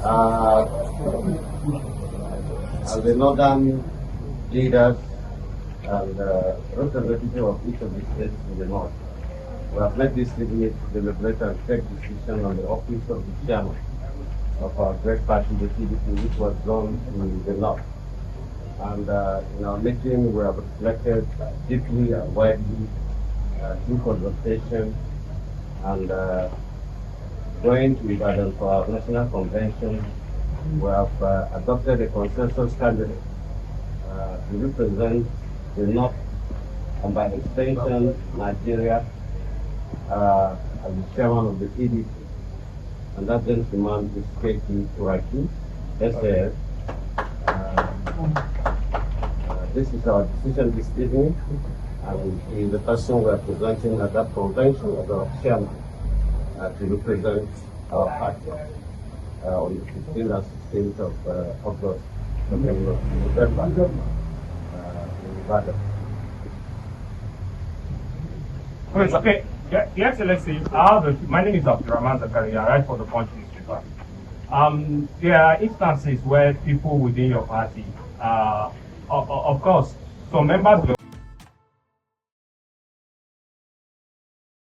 As the northern leaders and representative of each of the states in the north, we have made this evening to deliberate and take decision on the office of the chairman of our great party, the PDP, which was drawn in the north. And in our meeting, we have reflected deeply and widely through consultation and going to Ibadan for our national convention. We have adopted a consensus candidate to represent the North and by extension Nigeria as the chairman of the PDP. And that gentleman is Kabiru Turaki, SAS. This is our decision this evening, and he is the person we are presenting at that convention as our chairman to represent our party on the 15th and 16th of August, November, in Ibadan. Okay. Your Excellency, my name is Abdurrahman Zakari. I write for the Punch newspaper. There are instances where people within your party, of course, some members